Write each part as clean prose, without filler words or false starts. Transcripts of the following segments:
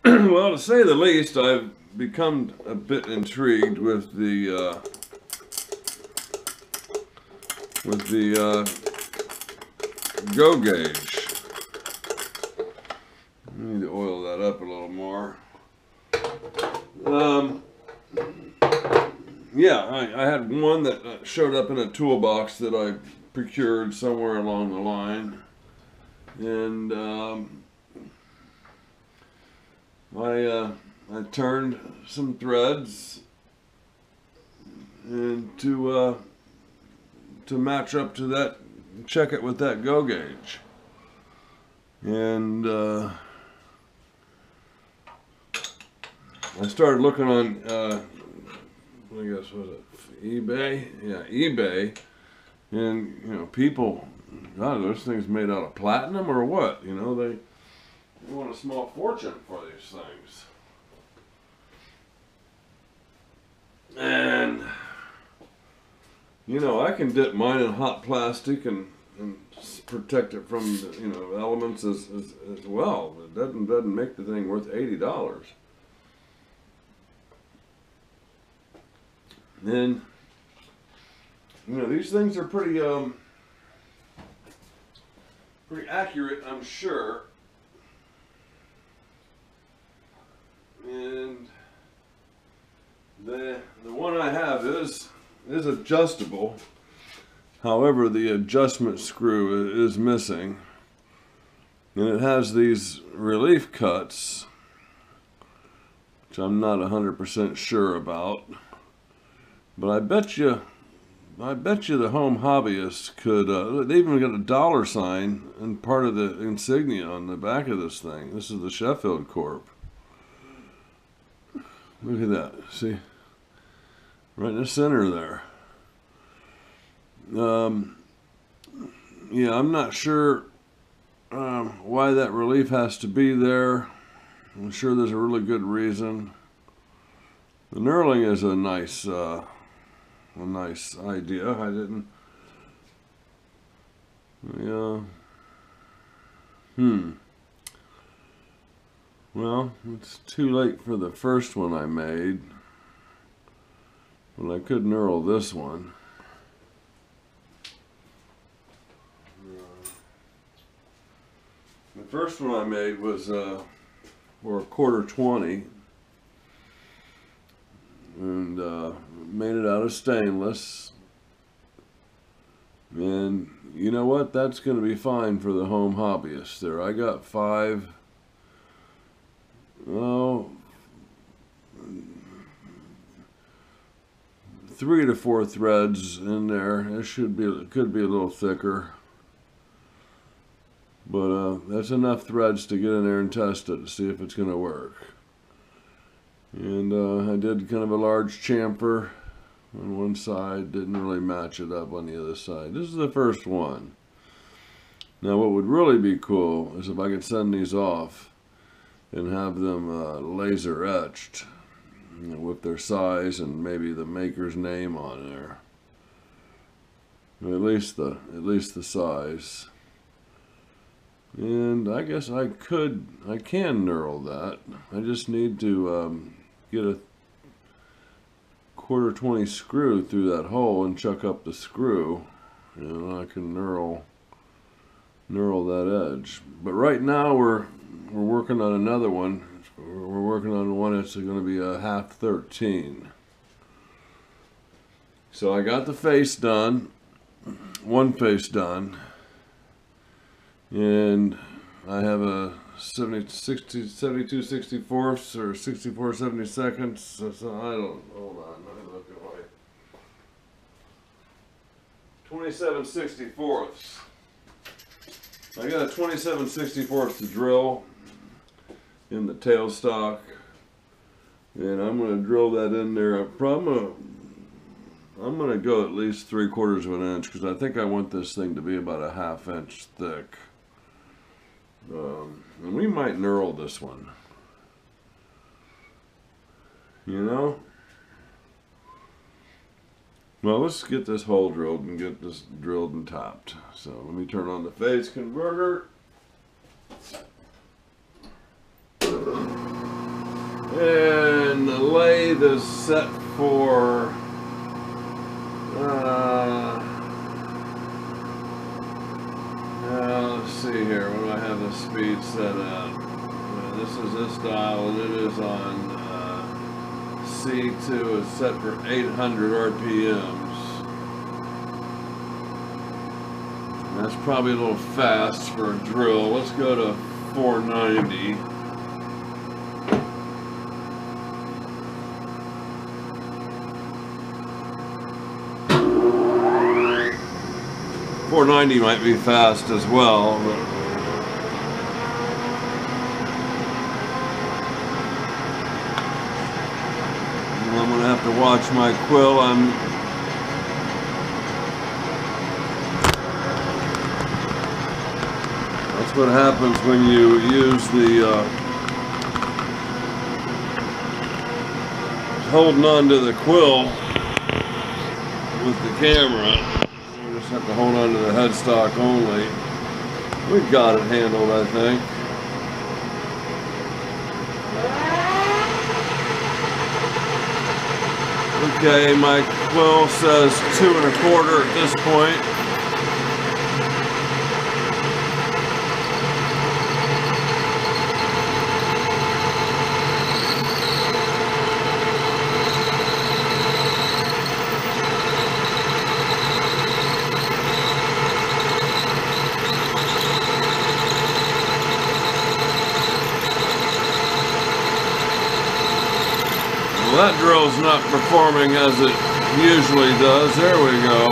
Well, to say the least, I've become a bit intrigued with the go gauge. I need to oil that up a little more. Yeah, I had one that showed up in a toolbox that I procured somewhere along the line, and I turned some threads and to match up to that, check it with that go gauge, and I started looking on I guess was it eBay? Yeah, eBay, and you know people, God, those things made out of platinum or what? You know they want a small fortune for these things. And, you know, I can dip mine in hot plastic and protect it from, you know, elements as well. It doesn't make the thing worth $80. Then, you know, these things are pretty accurate, I'm sure. And the one I have is adjustable. However, the adjustment screw is missing, and it has these relief cuts, which I'm not 100% sure about. But I bet you the Home Hobbyist could. They even got a dollar sign and part of the insignia on the back of this thing. This is the Sheffield Corp. Look at that. See? Right in the center there. Yeah, I'm not sure why that relief has to be there. I'm sure there's a really good reason. The knurling is a nice idea. I didn't. Yeah. Well, it's too late for the first one I made. But I could knurl this one. The first one I made was for a quarter 20. And made it out of stainless. And you know what? That's going to be fine for the Home Hobbyist there. I got 3 to 4 threads in there. It could be a little thicker, but that's enough threads to get in there and test it to see if it's going to work. And I did kind of a large chamfer on one side, didn't really match it up on the other side. This is the first one. Now what would really be cool is if I could send these off and have them laser etched, you know, with their size and maybe the maker's name on there. At least the size. And I guess I can knurl that. I just need to get a quarter 20 screw through that hole and chuck up the screw, and I can knurl that edge. But right now we're working on another one. We're working on one that's going to be a half 13. So I got the face done, one face done, and I have a 72 64ths or 64 72nds. So I don't, hold on, let me look at my 27 64ths. I got a 27 64ths to drill in the tailstock, and I'm going to drill that in there. I'm going to go at least 3/4 of an inch because I think I want this thing to be about a ½ inch thick. And we might knurl this one, you know. Well, let's get this hole drilled and get this drilled and topped. So let me turn on the phase converter. is set for let's see here. What do I have the speed set at? This is this dial, and it is on C2. It's set for 800 RPMs. That's probably a little fast for a drill. Let's go to 490. 490 might be fast as well, but I'm gonna have to watch my quill. That's what happens when you use the holding on to the quill with the camera. Have to hold on to the headstock only. We've got it handled, I think. Okay, my quill says 2 1/4 at this point. Well, that drill's not performing as it usually does. There we go.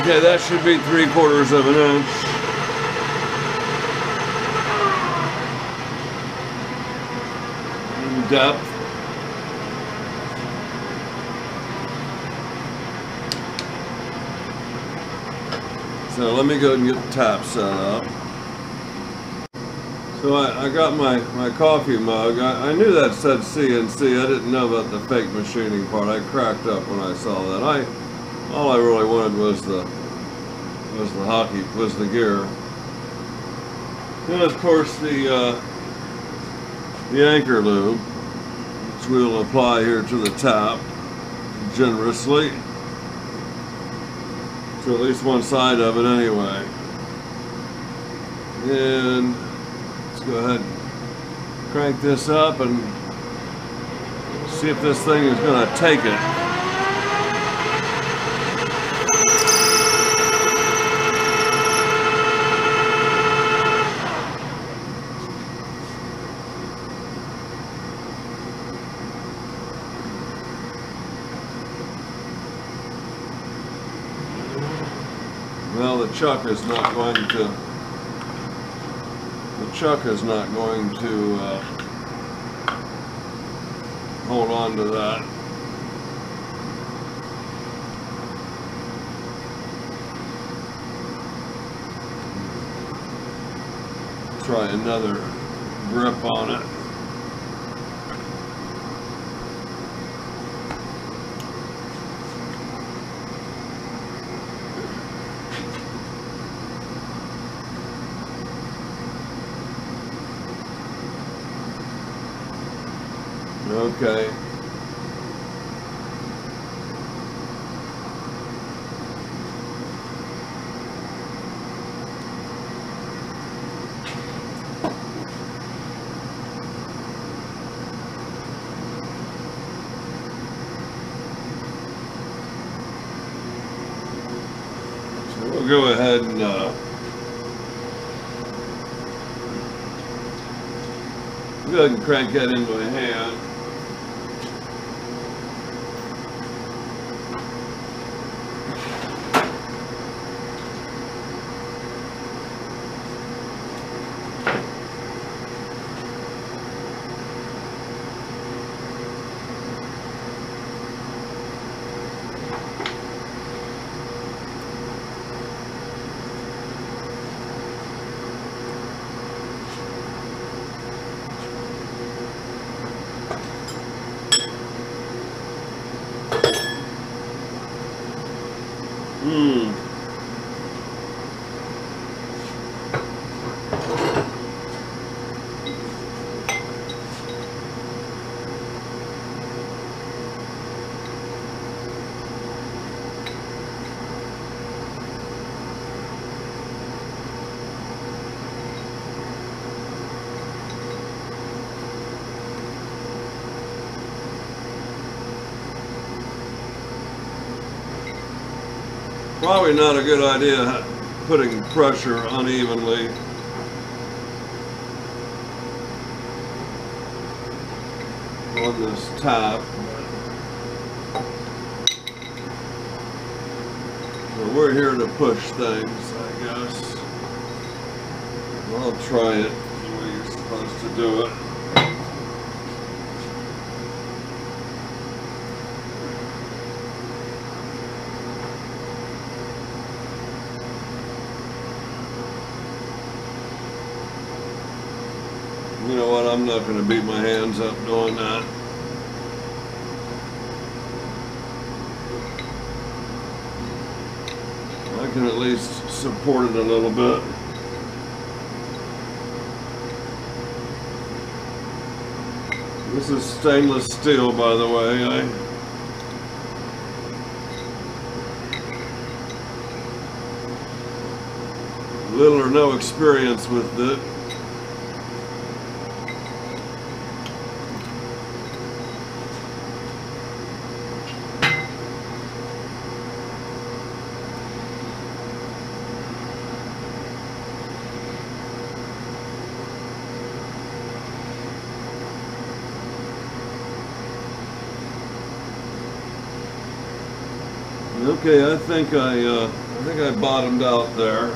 Okay, that should be 3/4 of an inch. In depth. So let me go and get the tap set up. So I got my coffee mug. I knew that said CNC. I didn't know about the fake machining part. I cracked up when I saw that. All I really wanted was the gear, and of course the anchor lube, which we'll apply here to the tap generously, to at least one side of it anyway. And let's go ahead and crank this up and see if this thing is going to take it. Well, the chuck is not going to hold on to that. Try another grip on it. Okay. So we'll go ahead and go ahead and crank that into my hand. Probably not a good idea putting pressure unevenly. On this tap. So we're here to push things, I guess. I'll try it the way you're supposed to do it. You know what, I'm not going to beat my hands up doing that. I can at least support it a little bit. This is stainless steel, by the way. Little or no experience with it. Okay, I think I bottomed out there.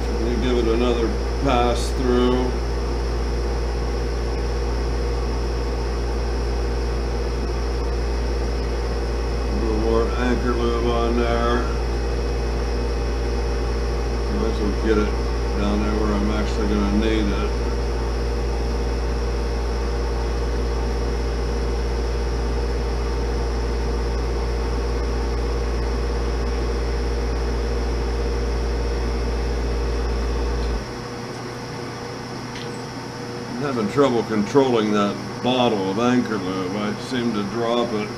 Let me give it another pass through. Anchor lube on there. Might as well get it down there where I'm actually going to need it. I'm having trouble controlling that bottle of anchor lube. I seem to drop it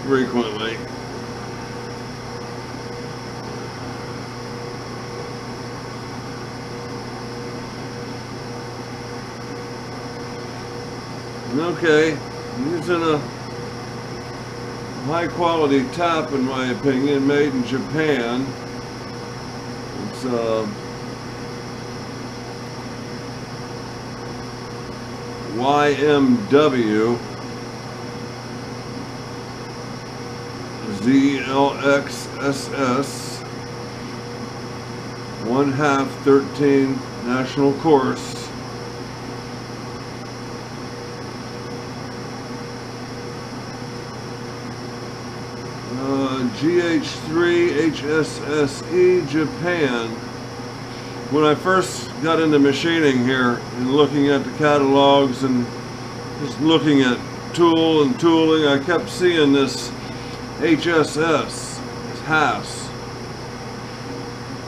frequently. Okay, using a high quality tap in my opinion, made in Japan. It's YMW ZLXSS 1/2 13 national course. GH3 HSSE Japan. When I first got into machining here and looking at the catalogs and just looking at tool and tooling, I kept seeing this HSS, Haas.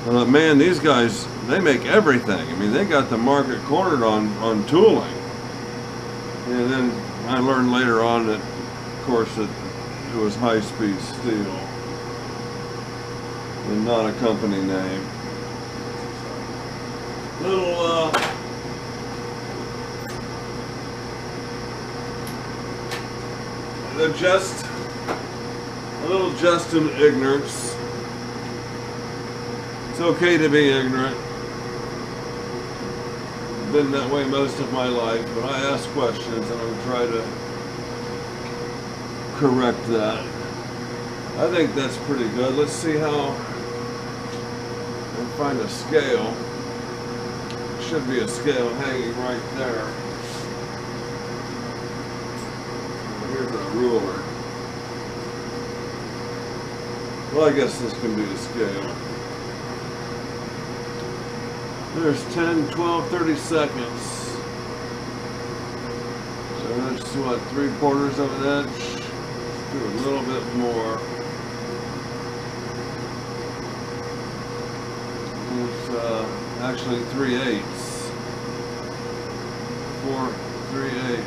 I thought, man, these guys, they make everything. I mean, they got the market cornered on tooling. And then I learned later on that, of course, that it was high-speed steel and not a company name. Little a little just in ignorance. It's okay to be ignorant. I've been that way most of my life, but I ask questions and I'm trying to correct that. I think that's pretty good. Let's see how I find a scale. Should be a scale hanging right there. Here's a ruler. Well, I guess this can be the scale. There's 10, 12, 30 seconds. So that's what, 3/4 of an inch. Do a little bit more. It's actually 3/8. 4 3/8.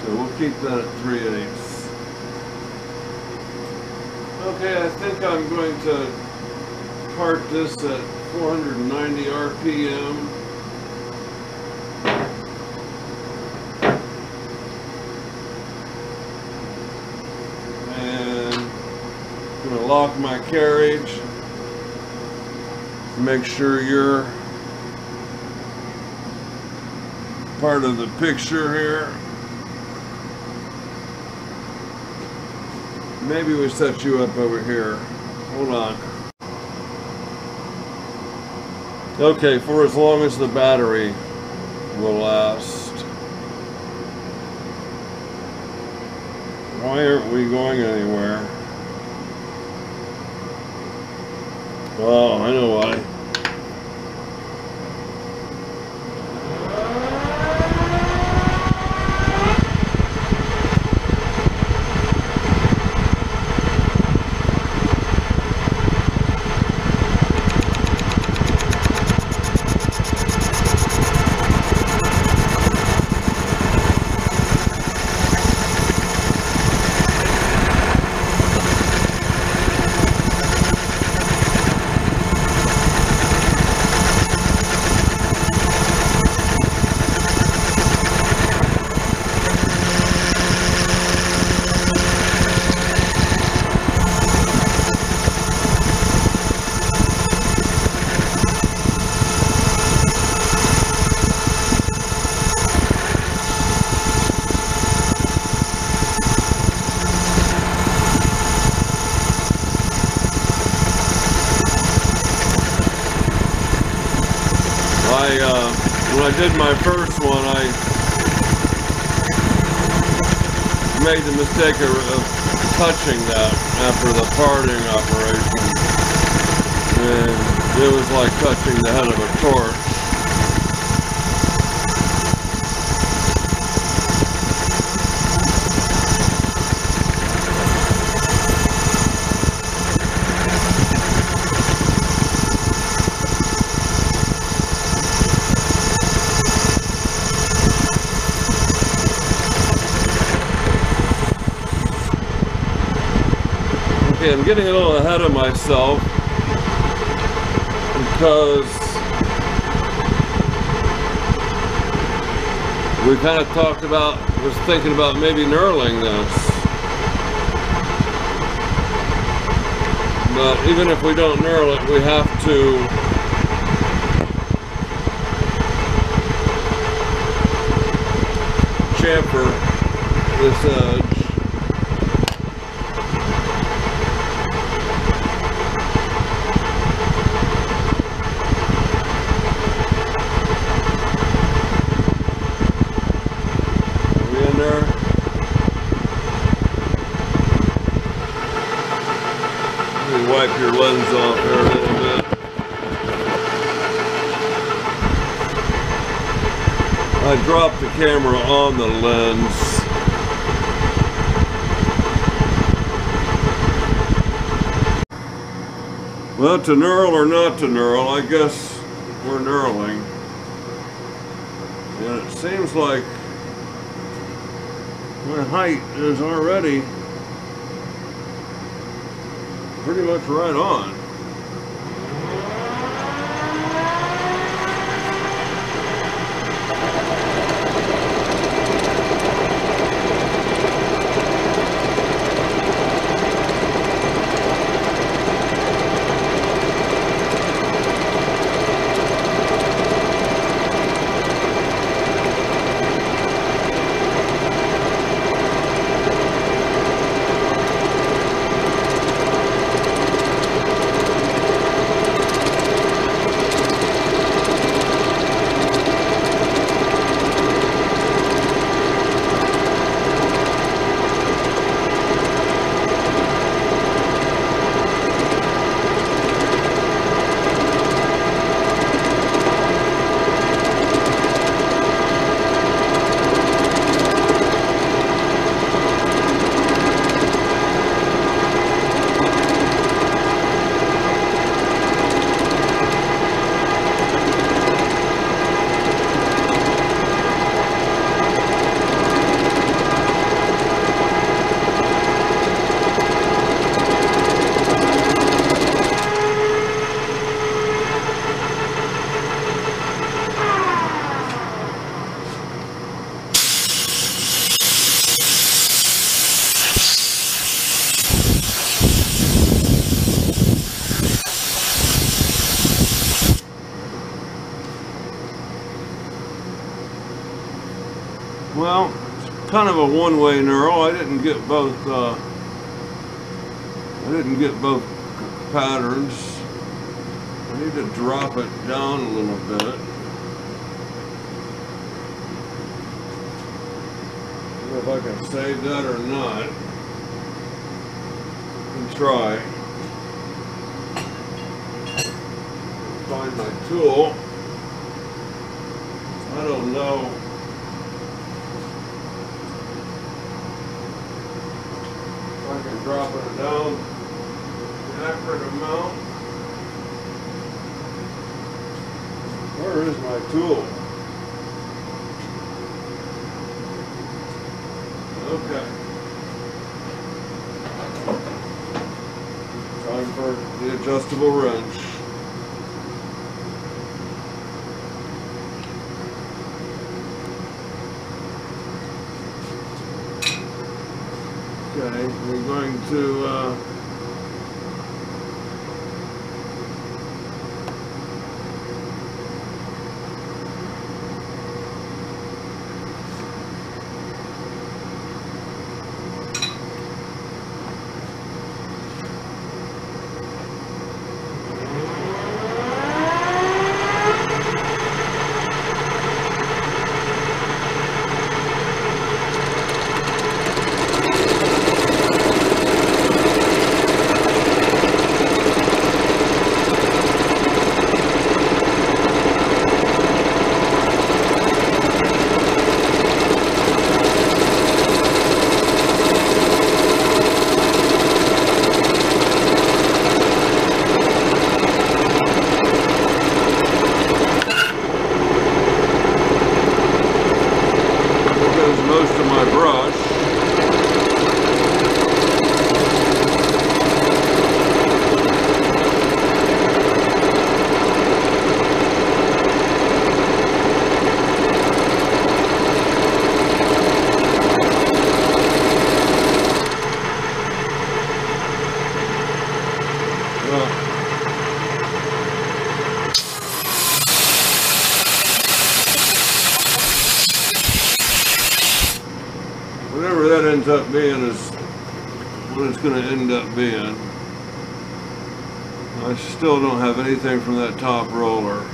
So we'll keep that at 3/8. Okay, I think I'm going to part this at 490 RPM. And I'm going to lock my carriage. Make sure you're part of the picture here. Maybe we set you up over here. Hold on. Okay, for as long as the battery will last. Why aren't we going anywhere? Oh, I know why. When I did my first one, I made the mistake of touching that after the parting operation, and it was like touching the head of a torch. I'm getting a little ahead of myself because we kind of was thinking about maybe knurling this. But even if we don't knurl it, we have to chamfer this edge. Wipe your lens off there a little bit. I dropped the camera on the lens. Well, to knurl or not to knurl, I guess we're knurling. And it seems like my height is already pretty much right on. Well, it's kind of a one-way knurl. I didn't get both patterns. I need to drop it down a little bit. I don't know if I can save that or not. I can try. Find my tool. I don't know. If I can drop it down the accurate amount. Where is my tool? Okay. Time for the adjustable wrench. Okay, we're going to most of my brush. Whatever that ends up being is what it's going to end up being. I still don't have anything from that top roller,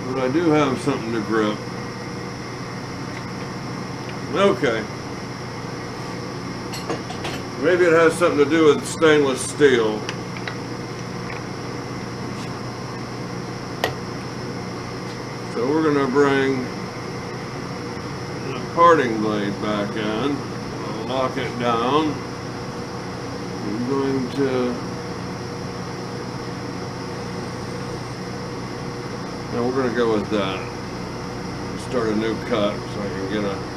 but I do have something to grip. Okay. Maybe it has something to do with stainless steel. So we're going to bring parting blade back in. I'll lock it down. I'm going to, now we're going to go with that. Start a new cut so I can get a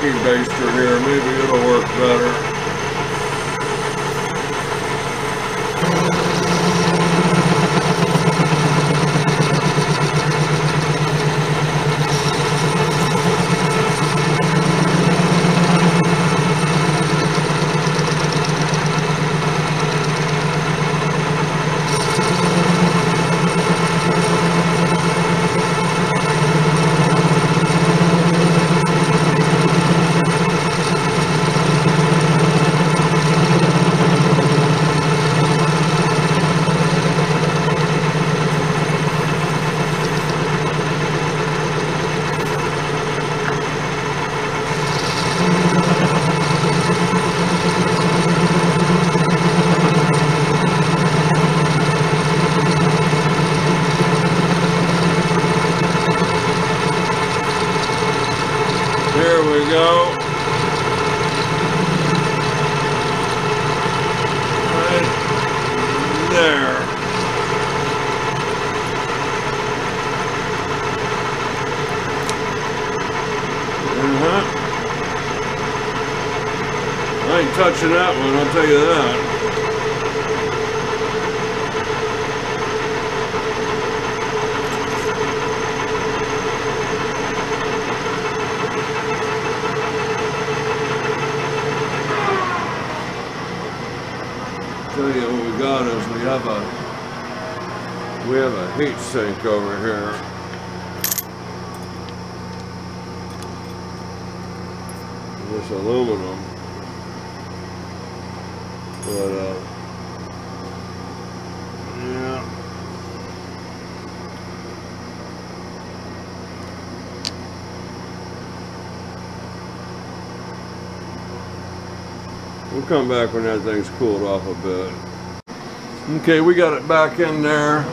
turkey baster here. Maybe it'll work better. Here we go. Right there. I ain't touching that one, I'll tell you that. Tell you what we got is we have a heat sink over here. This aluminum, but yeah. We'll come back when that thing's cooled off a bit. Okay, we got it back in there.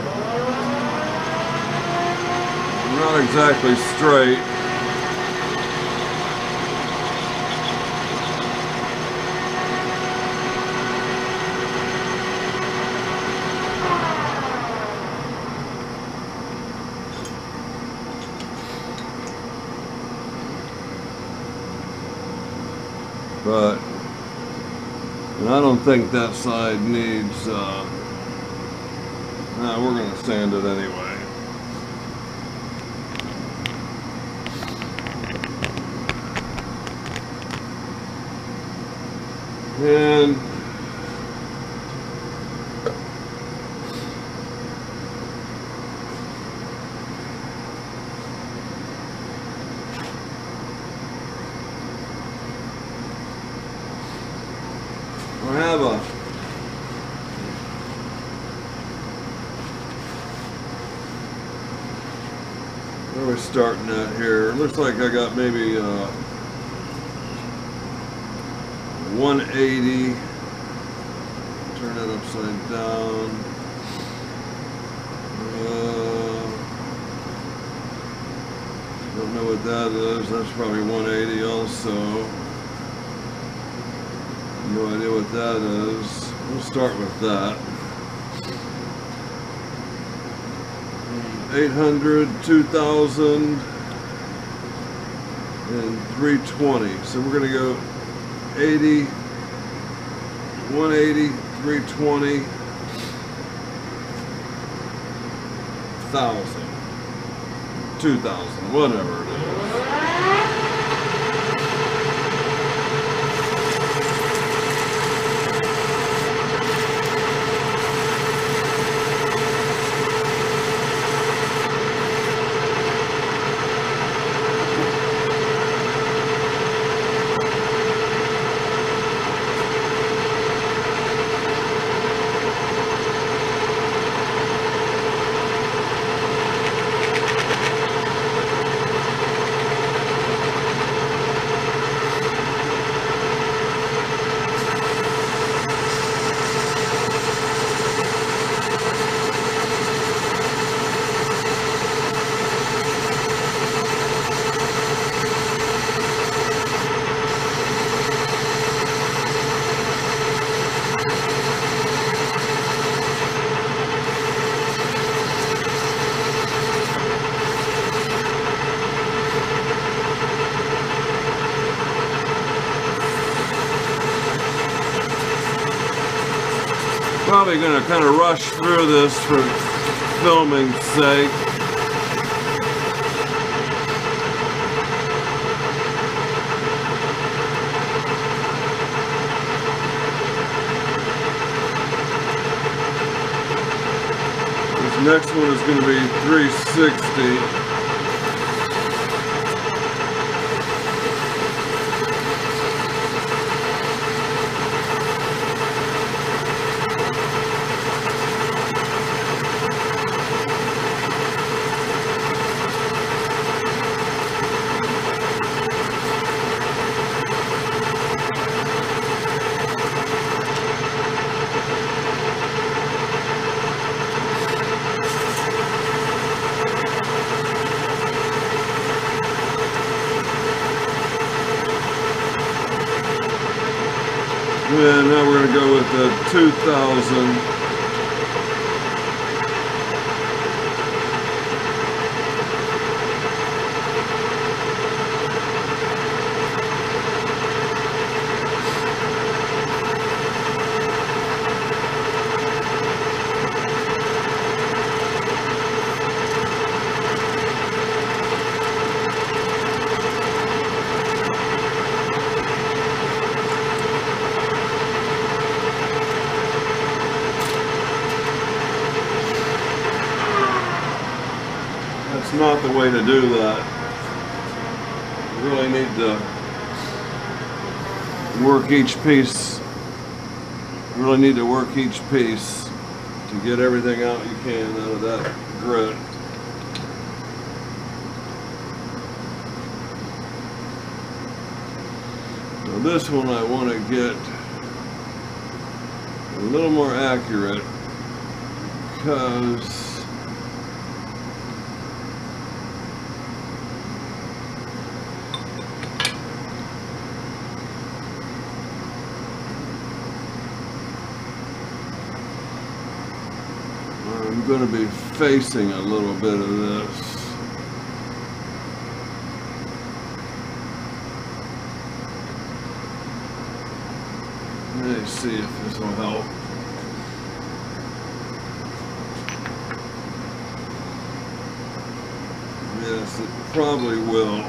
Not exactly straight. But and I don't think that side needs, nah, we're going to sand it anyway. And I have a where are we starting at here? Looks like I got maybe 180. Turn it upside down. Don't know what that is. That's probably 180 also. No idea what that is. We'll start with that. 800, 2000, and 320. So we're going to go 80, 180, 320, 1000, 2000, whatever it is. probably going to kind of rush through this for filming's sake. This next one is going to be 360. And now we're going to go with the 2000. That's not the way to do that. You really need to work each piece. You really need to work each piece to get everything out you can out of that grit. Now this one I want to get a little more accurate because I'm going to be facing a little bit of this. Let me see if this will help. Yes, it probably will.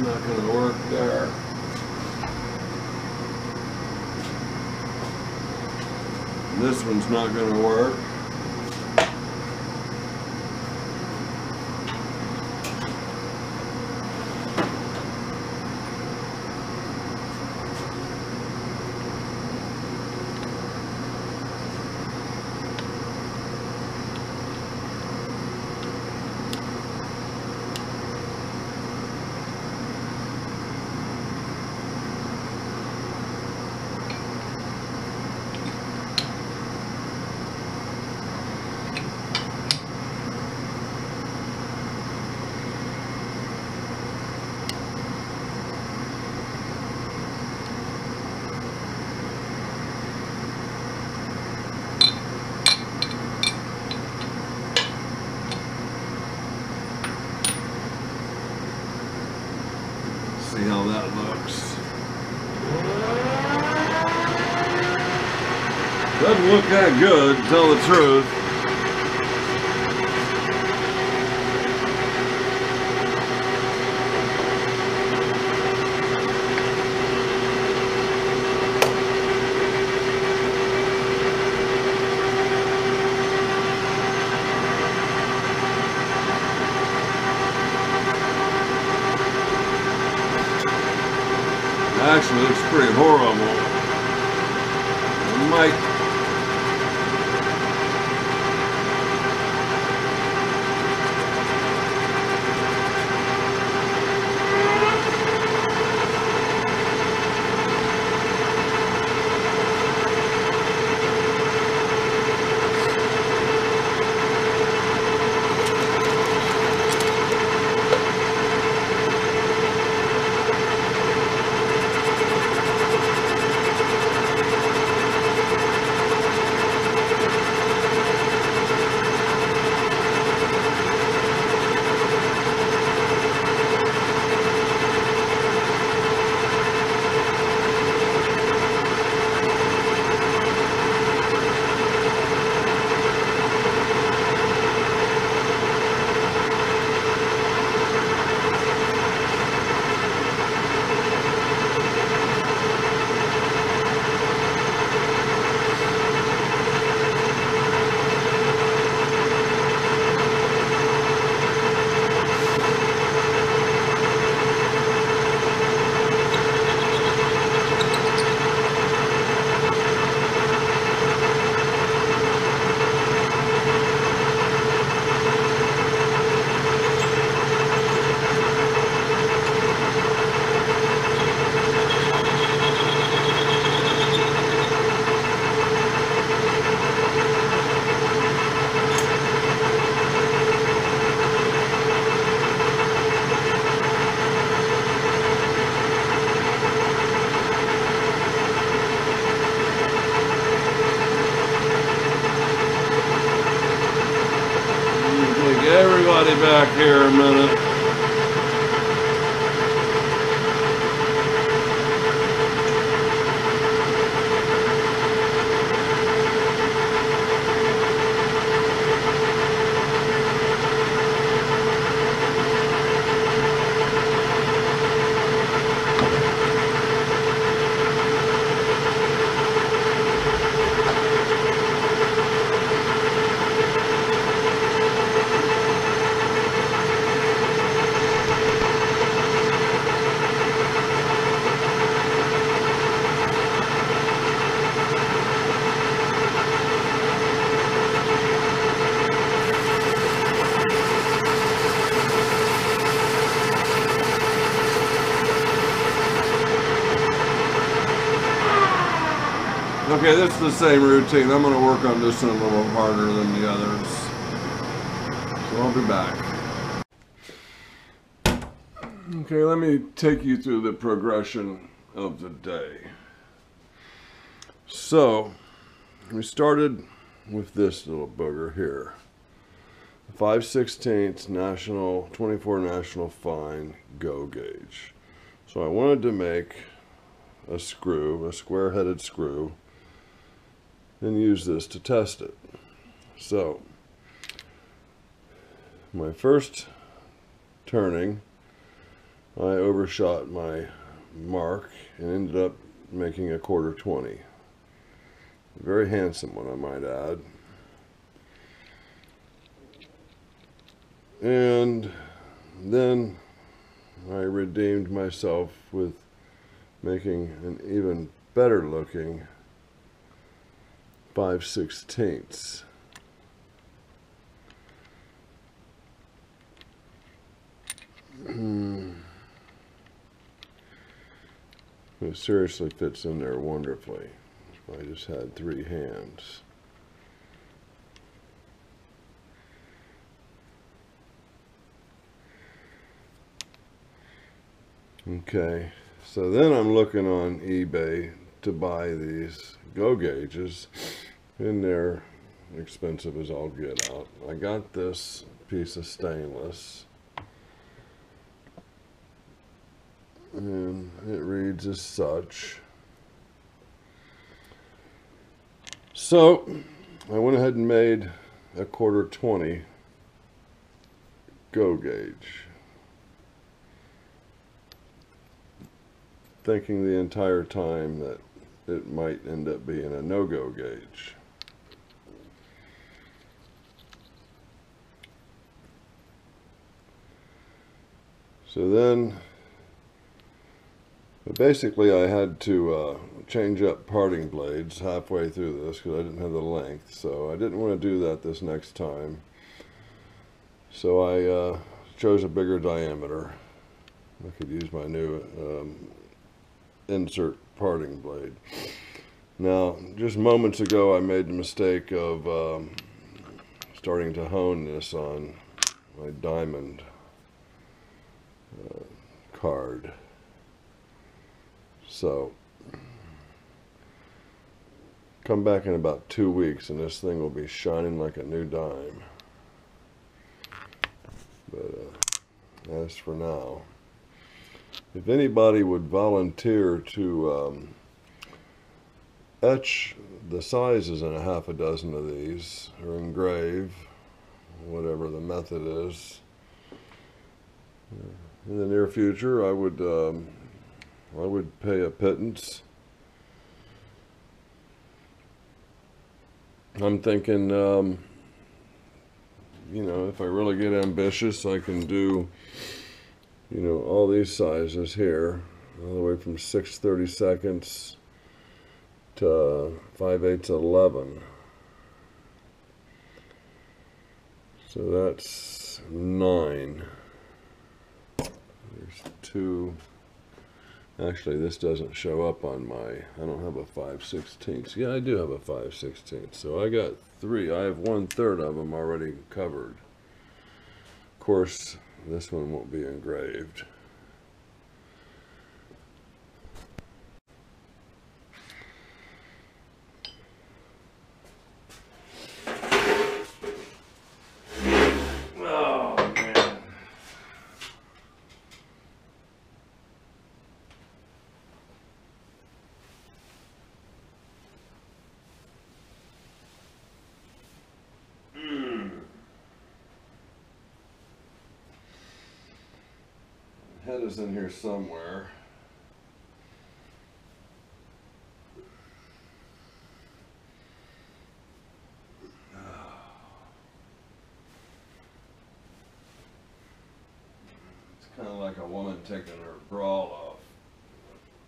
Not going to work there. This one's not going to work. See how that looks. Doesn't look that good, to tell the truth. Actually, looks pretty horrible. I might be back here a minute. Okay, this is the same routine. I'm going to work on this one a little harder than the others. So I'll be back. Okay, let me take you through the progression of the day. So, we started with this little booger here. 5/16 national, 24 national fine go gauge. So I wanted to make a screw, a square-headed screw, and use this to test it. So, my first turning, I overshot my mark and ended up making a 1/4 20. Very handsome one, I might add. And then I redeemed myself with making an even better looking 5/16. It seriously fits in there wonderfully. If I just had 3 hands. Okay, so then I'm looking on eBay to buy these go gauges, and they're expensive as all get out. I got this piece of stainless, and it reads as such. So I went ahead and made a 1/4 20 go gauge, thinking the entire time that it might end up being a no-go gauge. So then, basically I had to change up parting blades halfway through this because I didn't have the length. So I didn't want to do that this next time. So I chose a bigger diameter. I could use my new insert parting blade. Now, just moments ago I made the mistake of starting to hone this on my diamond card. So, come back in about 2 weeks and this thing will be shining like a new dime. But as for now, if anybody would volunteer to etch the sizes in a half a dozen of these, or engrave, whatever the method is, in the near future, I would pay a pittance. I'm thinking, you know, if I really get ambitious, I can do, you know, all these sizes here, all the way from 6/32 to 5/8 11. So that's 9. There's 2. Actually, this doesn't show up on my, I don't have a 5/16. Yeah, I do have a 5/16. So I got 3. I have 1/3 of them already covered. Of course, this one won't be engraved. Oh, man. head is in here somewhere. It's kind of like a woman taking her bra off,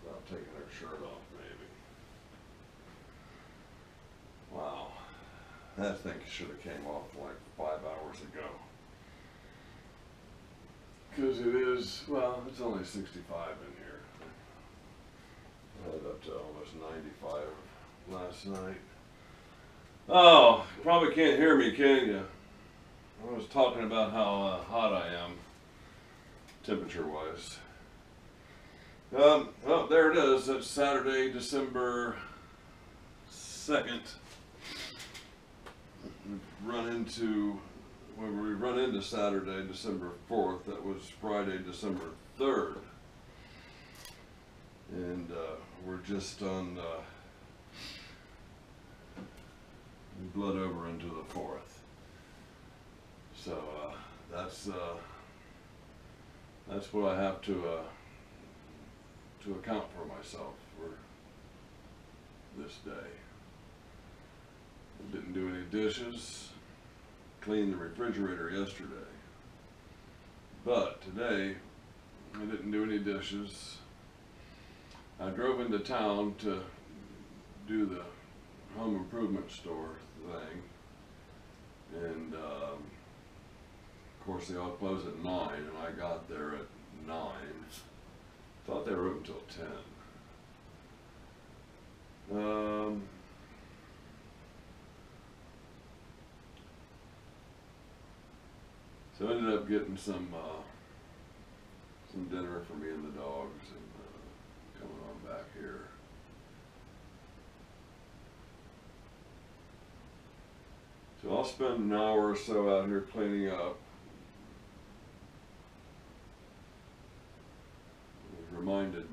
without taking her shirt off, maybe. Wow, that thing should have came off like 5 hours ago. Because it is, well, it's only 65 in here. I had up to almost 95 last night. Oh, you probably can't hear me, can you? I was talking about how hot I am, temperature-wise. Well, there it is. It's Saturday, December 2nd. We run into Saturday, December 4th. That was Friday, December 3rd. And we're just on blood over into the 4th. So that's what I have to account for myself for this day. I didn't do any dishes. Cleaned the refrigerator yesterday. But today, I didn't do any dishes. I drove into town to do the home improvement store thing. And of course they all close at 9, and I got there at 9. Thought they were open until 10. So I ended up getting some dinner for me and the dogs, and coming on back here. So I'll spend an hour or so out here cleaning up. I was reminded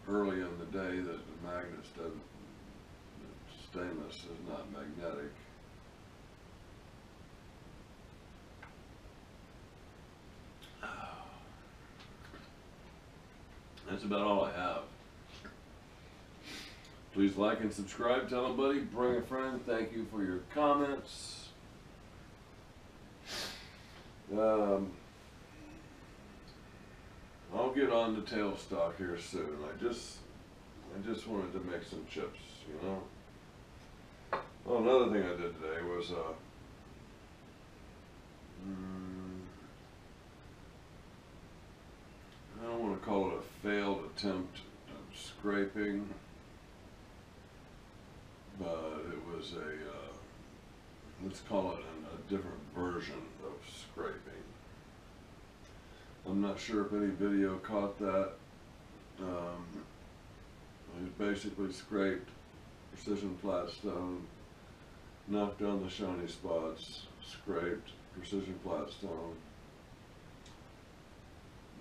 early in the day that the magnets doesn't, that stainless is not magnetic. That's about all I have. Please like and subscribe, tell a buddy, bring a friend. Thank you for your comments. I'll get on to tailstock here soon. I just wanted to make some chips, you know. Oh, another thing I did today was I don't want to call it a failed attempt at scraping, but it was let's call it a different version of scraping. I'm not sure if any video caught that. I basically scraped precision flat stone, knocked down the shiny spots, scraped precision flat stone.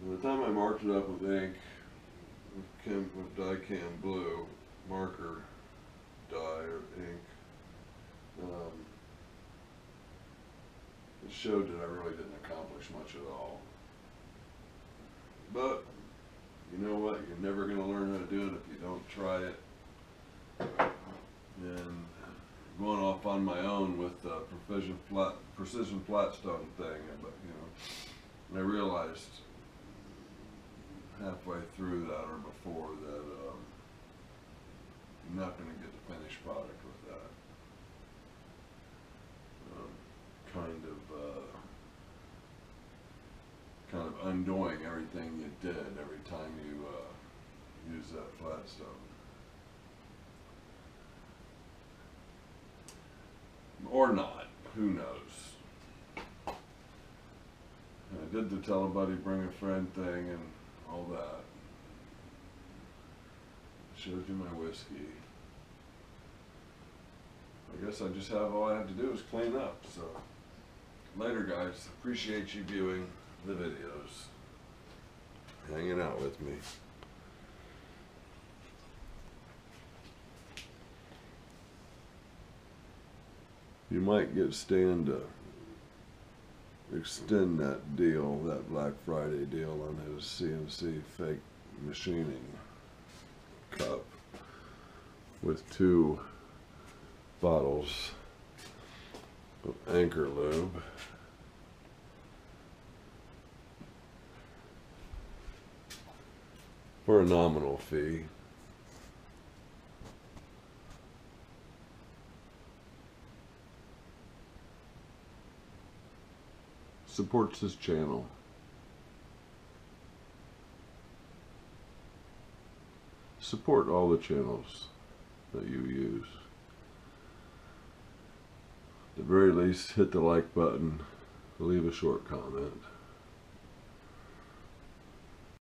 By the time I marked it up with ink, with Dicam blue marker dye or ink, it showed that I really didn't accomplish much at all. But you know what? You're never going to learn how to do it if you don't try it. And going off on my own with the precision flat stone thing, but you know, I realized halfway through that or before that I'm not going to get the finished product with that. Kind of undoing everything you did every time you use that flat stone. Or not, who knows. I did the tell a buddy, bring a friend thing and all that. Showed you my whiskey. I guess I just have, all I have to do is clean up. So later guys, appreciate you viewing the videos, hanging out with me. You might get Stan to extend that deal, that Black Friday deal on his CNC fake machining cup with 2 bottles of Anchor Lube. For a nominal fee. Supports this channel. Support all the channels that you use. At the very least, hit the like button, leave a short comment.